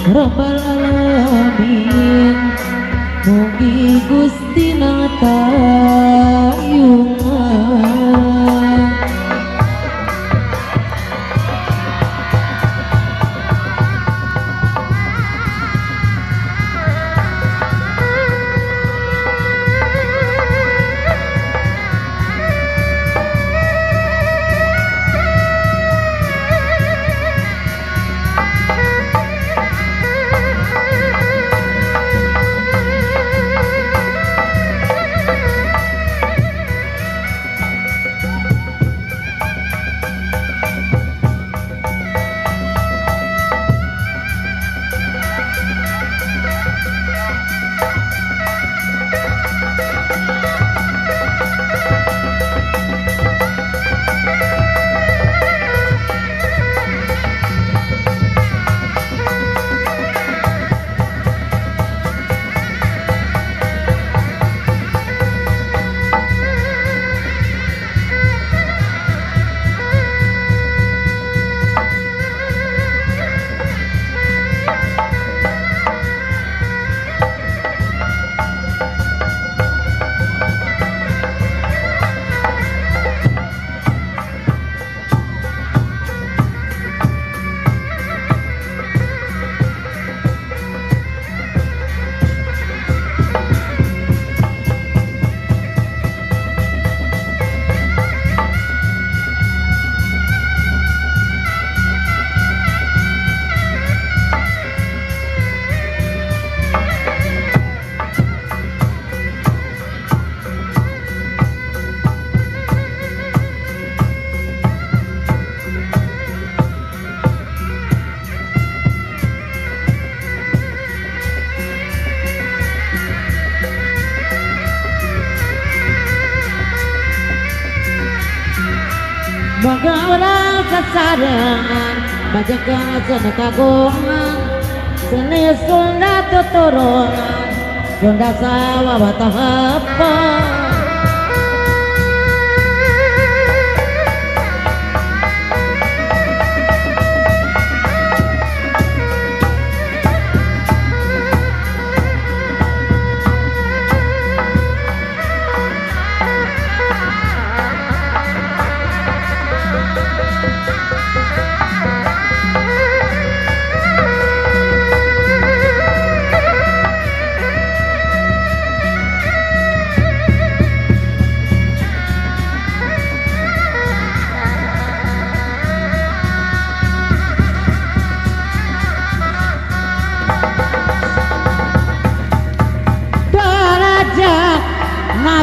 Rabbal alamin mugi Gusti natayungan Moga orang kesadangan bajakan sana kagungan seni Sunda tuturunan Sunda sawah batahapa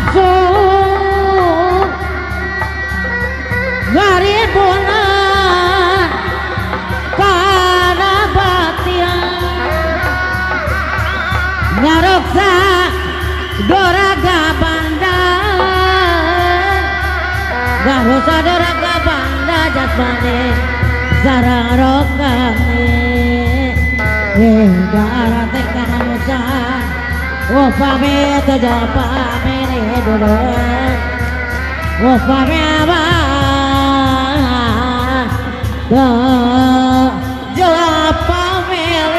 nafsu garibunan kana batin nyaroksa doraga banda gahosa doraga banda jasmane sarang rokane darah tekana musa oh pamit aja pamit dulu oh pamit abah jauh pamit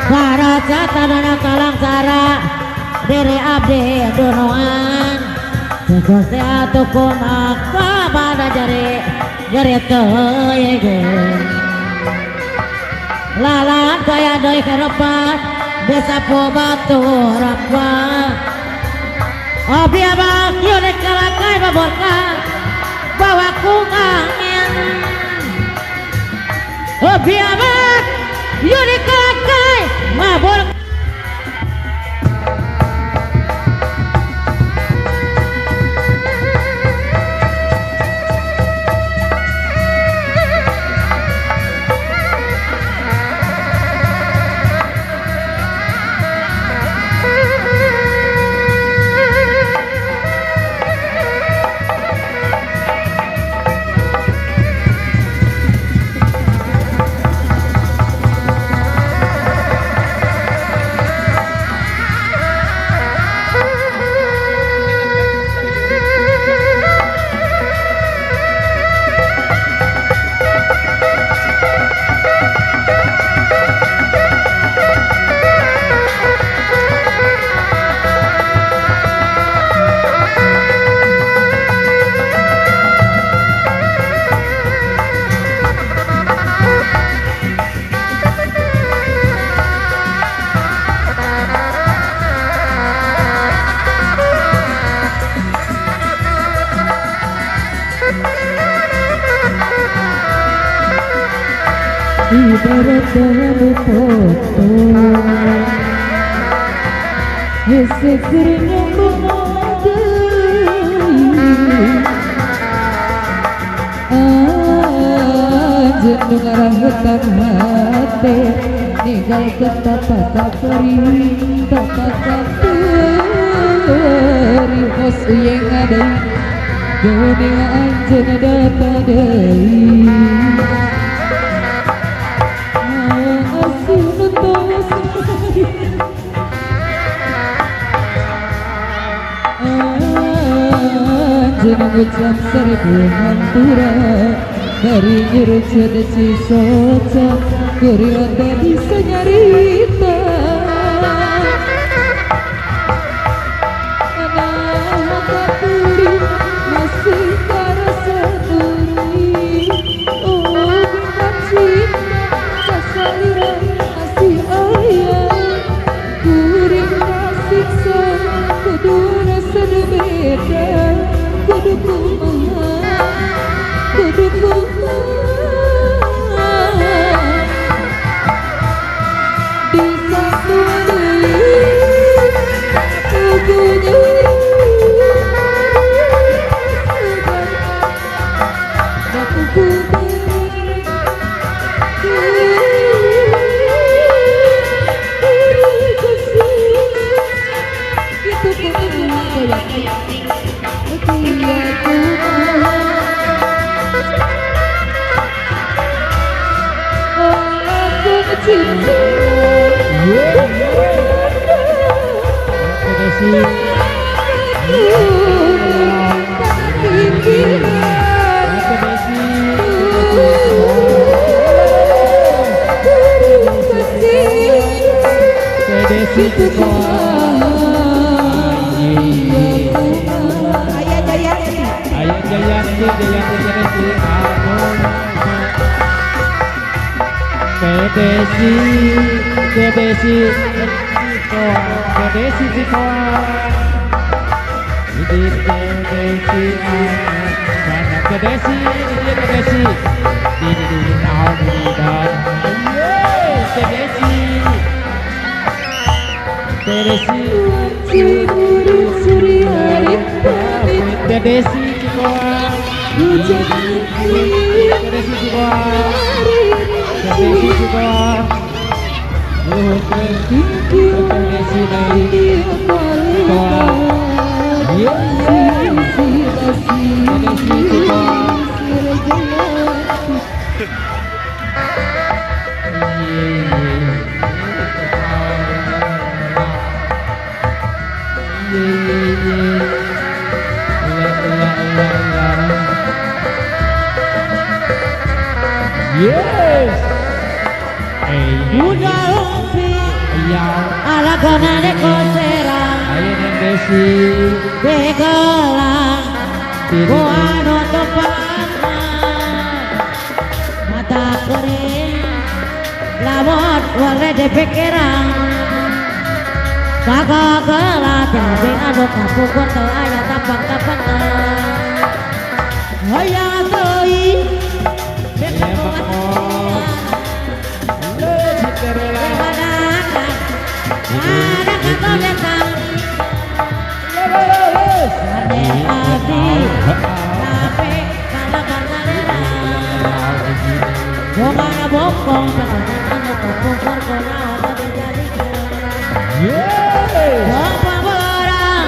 para catatan kalang cara diri abdi dunuan sesuatu atukun pada jari teuyeun lalan kaya doi kerepat desa po batu rapwa obi abang yurik kalakai baborkan bawa angin obi abang yurik kalakai mabor ibarat dalam foto segernya jeneng ngarah hutan hati ninggal ketapa perih tapa peri pos yang ada dunia anjen data dei asih nutos anjen ngucap seribu hampura dari nyuruh jadi cisoca kurio tadi senyarita anak kapuri masih karasa turi oh bintang cinta sasaliran masih ayah kuring kasih sama kudu rasa beda kudu kumaha kudu kumaha di satu mata kering lamot warna de pikiran kakak kelak jadi anu kapukun teu aya tapang-tapang aya teuing bokong anu kapukun kunaon dijadikan bapak barang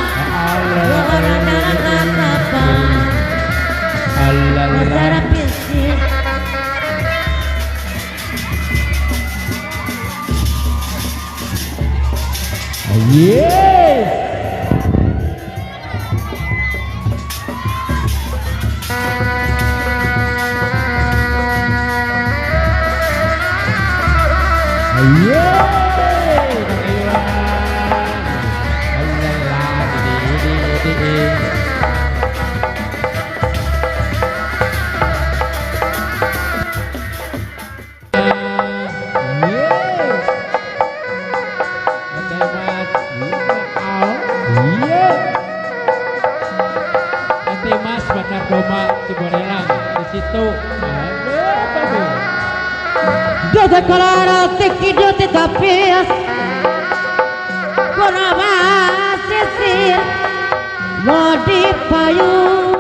barang dalam kapal secara fisik yes. Mas bakar domba Cibonelang di situ. Aduh, Desde Colorado te quiero te tapias con abasisir Lodi payun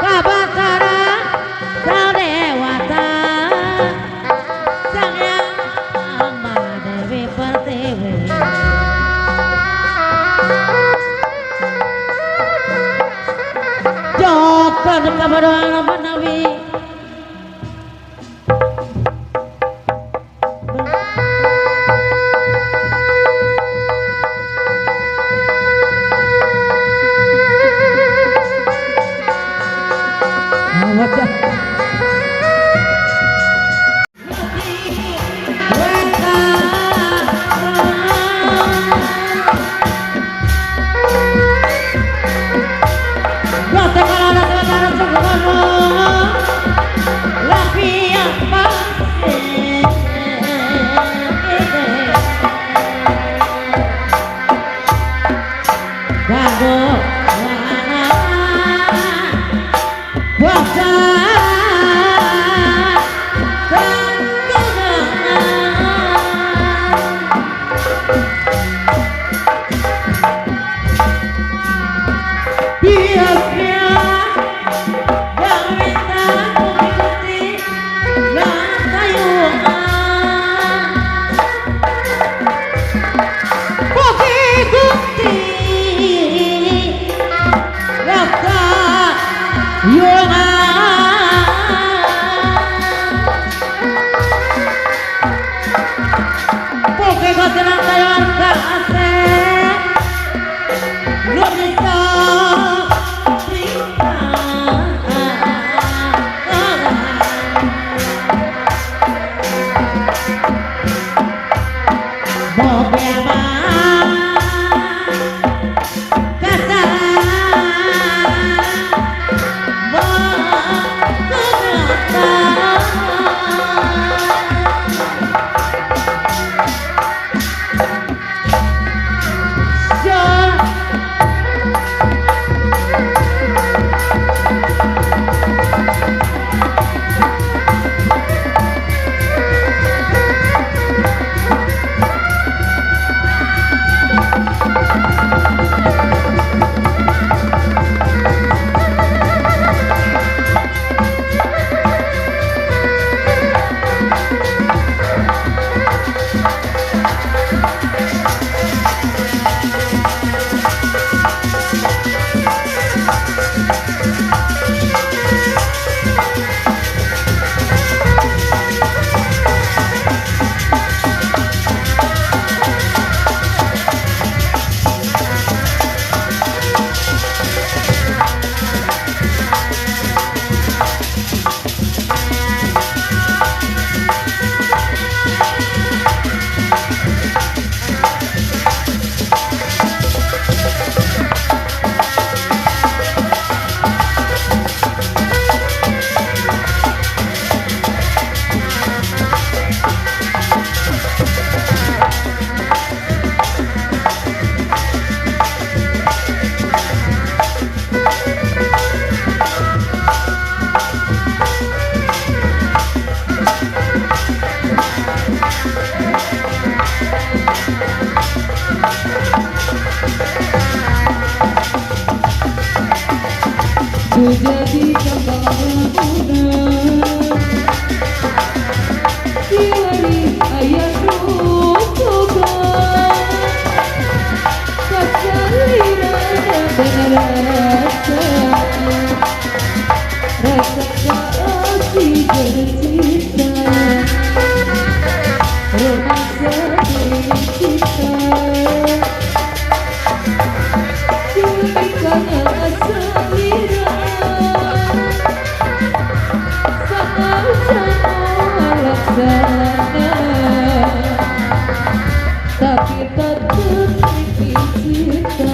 Kabakara Sang Dewata Sang Yang Mahadewi Pertiwi Jokon kabaruan Nabi Jadi kembang muda Diwari ayat rukoga Kasalina dengan rasa Rasa kasih bercinta Romansa bercinta Diberikan asmira tapi tetap cinta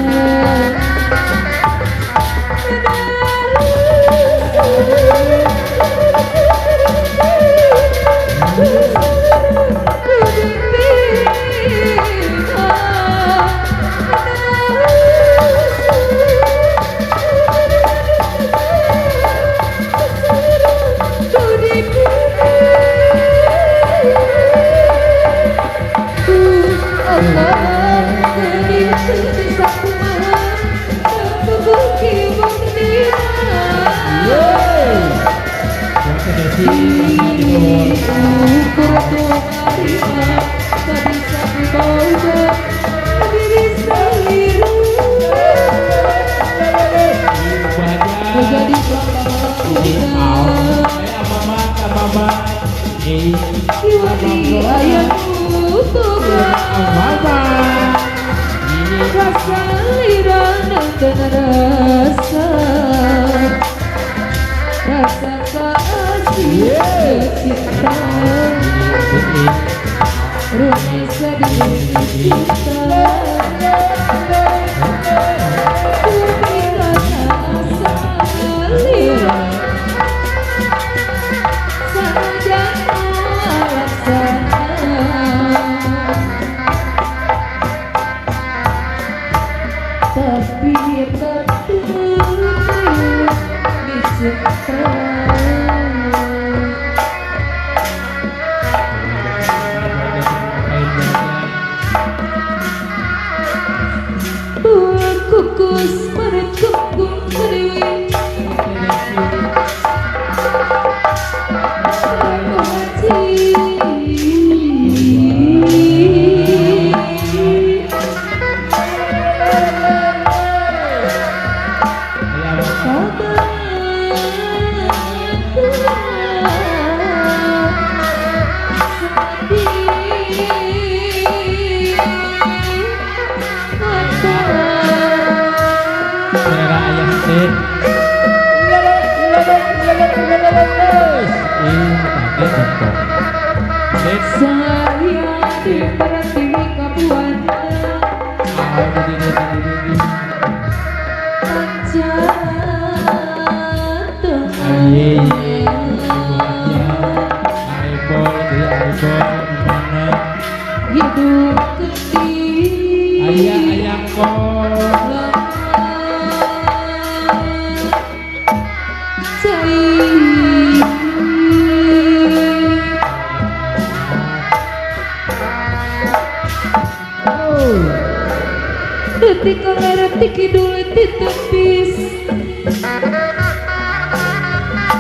Detik ngerti kidul ditepis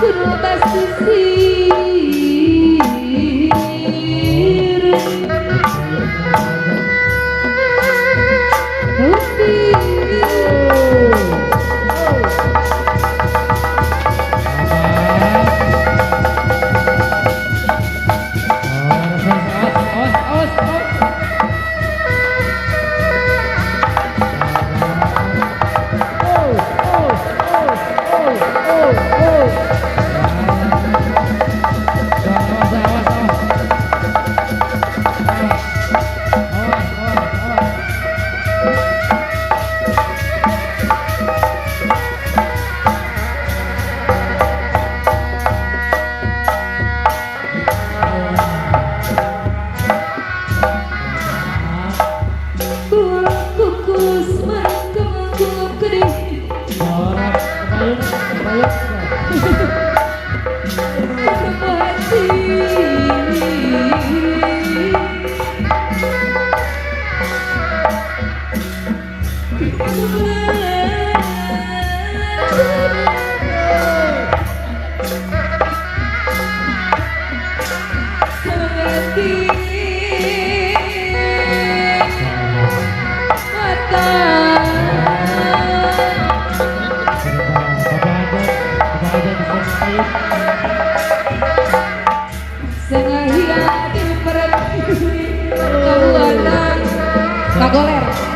Gerobak sisir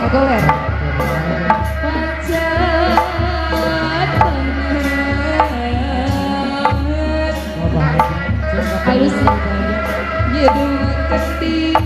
Kagoler halus jedung ketik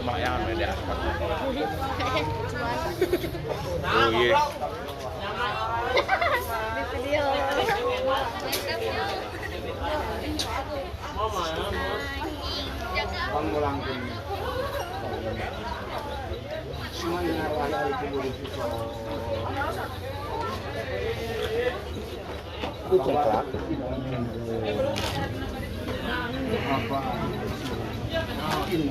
lumayan beda. Oh iya. ngulangkeun. Semua ngarwaya itu boleh bisa. Aku ceklak. Apa? Ini.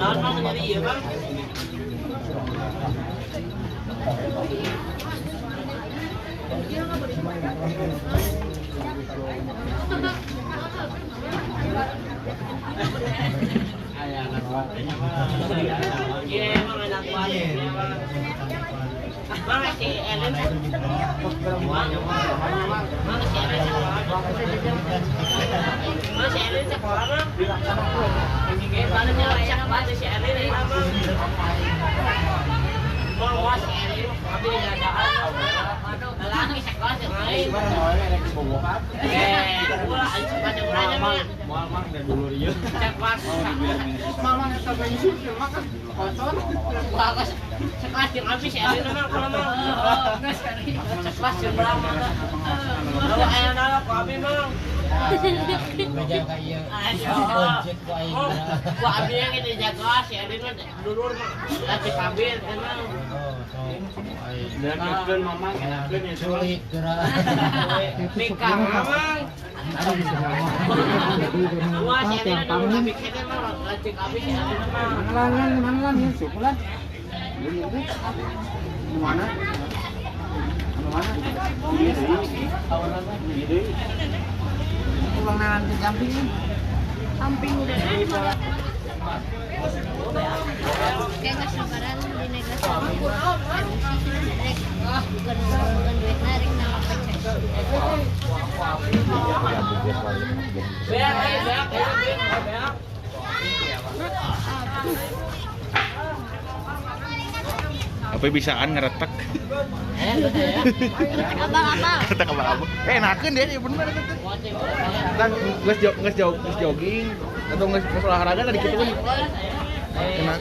Normal menjadi iya bang. Iya emang enak banget. Mana si Ellen? Mana si Ellen sekolah? Mana si Ellen sekolah mah? Mana siapa baca si Ellen ini mah? Mau si Ellen, tapi ada lagi sekolah yang lain. Gua baca uranya mah. Mama udah dulu dia. Sekolah. Mama nggak tahu isi makan kotor. Bagus. Sekelas yang habis ya ini mah kalau mah. Sekelas yang berapa? Kalau ayah nala kok abi mah. Meja kayak ojek ku aing. Gua abi yang ini jaga si Adin mah dulur mah. Lagi kabir emang. Dan ngekeun mama ngekeun ya Sulit gerak. Nikah mamang. Gua si Adin dulu abi kene mah lagi kabir si Adin mah. Mangalan ya syukuran. Mana? Mana? Ini. Pulang nanti camping. Samping udah Kayak nggak sabaran di negara sama bukan duit naring nama pecah. Beak. Apa bisaan ngeretek? Abang-abang. Retek abang-abang. Enakeun dia bener eta teh. Kan geus jogging atau geus olahraga tadi kitu kan. Enak.